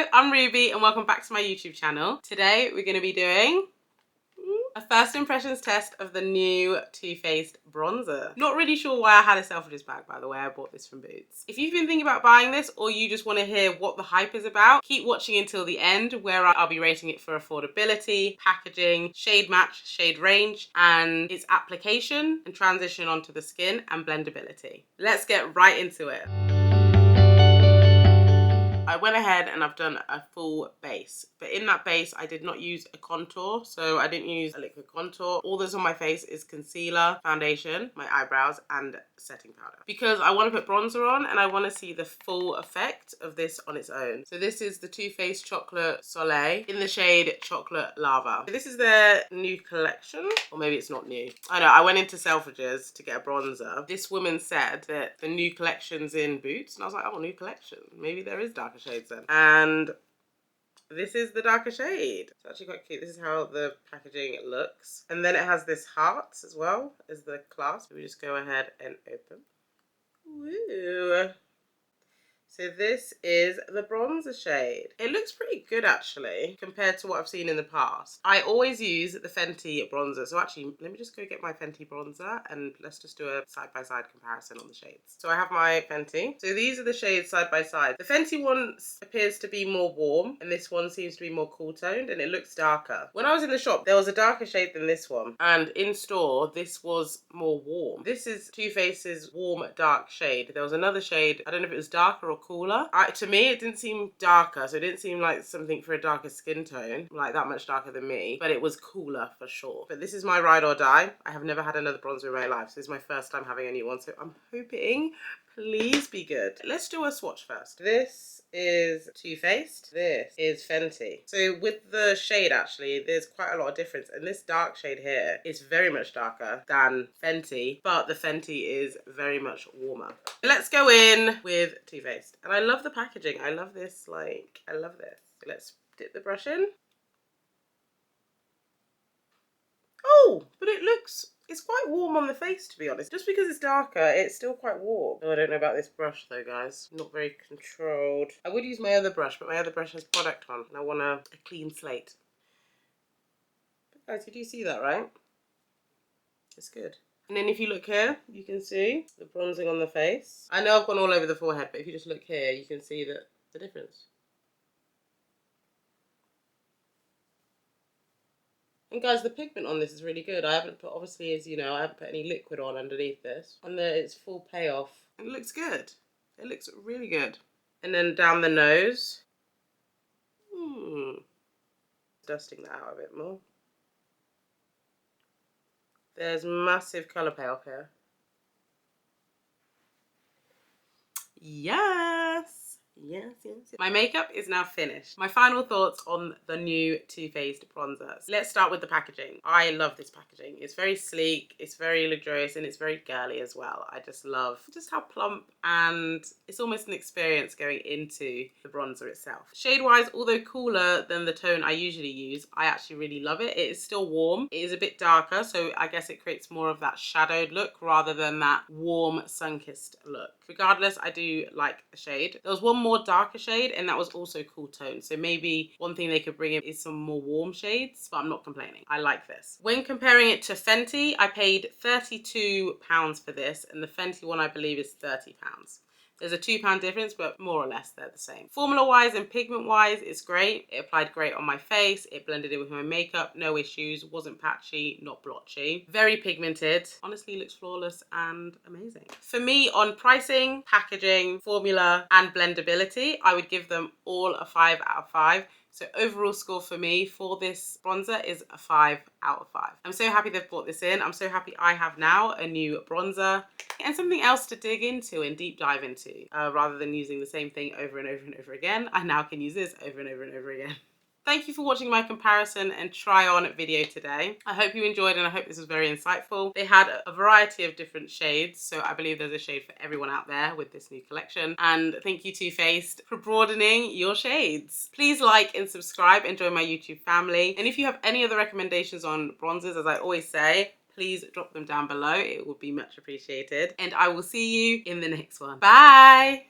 Hello, I'm Ruby and welcome back to my YouTube channel. Today we're going to be doing a first impressions test of the new Too Faced bronzer. Not really sure why I had a Selfridges bag, by the way. I bought this from Boots. If you've been thinking about buying this or you just want to hear what the hype is about, keep watching until the end where I'll be rating it for affordability, packaging, shade match, shade range, and its application and transition onto the skin and blendability. Let's get right into it. I went ahead and I've done a full base, but in that base I did not use a contour, so I didn't use a liquid contour. All that's on my face is concealer, foundation, my eyebrows, and setting powder, because I want to put bronzer on and I want to see the full effect of this on its own. So this is the Too Faced Chocolate Soleil in the shade Chocolate Lava. This is their new collection, or maybe it's not new. I know, I went into Selfridges to get a bronzer. This woman said that the new collection's in Boots, and I was like, oh, new collection. Maybe there is darker shades then. And this is the darker shade. It's actually quite cute. This is how the packaging looks. And then it has this heart as well as the clasp. We just go ahead and open. Woo! So this is the bronzer shade. It looks pretty good actually, compared to what I've seen in the past. I always use the Fenty bronzer. So actually, let me just go get my Fenty bronzer and let's just do a side-by-side comparison on the shades. So I have my Fenty. So these are the shades side by side. The Fenty one appears to be more warm and this one seems to be more cool toned and it looks darker. When I was in the shop, there was a darker shade than this one. And in store, this was more warm. This is Too Faced's warm dark shade. There was another shade, I don't know if it was darker or cooler. To me, it didn't seem darker, so it didn't seem like something for a darker skin tone, like that much darker than me, but it was cooler for sure. But this is my ride or die. I have never had another bronzer in my life, so this is my first time having a new one, so I'm hoping, please be good. Let's do a swatch first. This is Too Faced. This is Fenty. So with the shade, actually, there's quite a lot of difference. And this dark shade here is very much darker than Fenty, but the Fenty is very much warmer. Let's go in with Too Faced. And I love the packaging. I love this, like, I love this. So let's dip the brush in. Oh, but it's quite warm on the face, to be honest. Just because it's darker, it's still quite warm. Oh, I don't know about this brush though, guys. Not very controlled. I would use my other brush, but my other brush has product on and I want a clean slate. But guys, you do see that, right? It's good. And then if you look here, you can see the bronzing on the face. I know I've gone all over the forehead, but if you just look here, you can see the difference. And guys, the pigment on this is really good. I haven't put, obviously, as you know, I haven't put any liquid on underneath this. And it's full payoff. It looks good. It looks really good. And then down the nose. Dusting that out a bit more. There's massive colour payoff here. Yes! Yes. My makeup is now finished. My final thoughts on the new Too Faced bronzers. Let's start with the packaging. I love this packaging. It's very sleek, it's very luxurious, and it's very girly as well. I just love just how plump, and it's almost an experience going into the bronzer itself. Shade-wise, although cooler than the tone I usually use, I actually really love it. It is still warm. It is a bit darker, so I guess it creates more of that shadowed look rather than that warm, sun-kissed look. Regardless, I do like the shade. There was one more darker shade and that was also cool tone, so maybe one thing they could bring in is some more warm shades, but I'm not complaining. I like this. When comparing it to Fenty, I paid £32 for this and the Fenty one I believe is £30. There's a £2 difference, but more or less they're the same. Formula-wise and pigment-wise, it's great. It applied great on my face. It blended in with my makeup, no issues. Wasn't patchy, not blotchy. Very pigmented. Honestly, looks flawless and amazing. For me, on pricing, packaging, formula, and blendability, I would give them all a 5 out of 5. So overall score for me for this bronzer is a 5 out of 5. I'm so happy they've brought this in. I'm so happy I have now a new bronzer and something else to dig into and deep dive into. Rather than using the same thing over and over and over again, I now can use this over and over and over again. Thank you for watching my comparison and try on video today. I hope you enjoyed and I hope this was very insightful. They had a variety of different shades, so I believe there's a shade for everyone out there with this new collection. And thank you Too Faced for broadening your shades. Please like and subscribe and join my YouTube family. And if you have any other recommendations on bronzers, as I always say, please drop them down below. It would be much appreciated. And I will see you in the next one. Bye!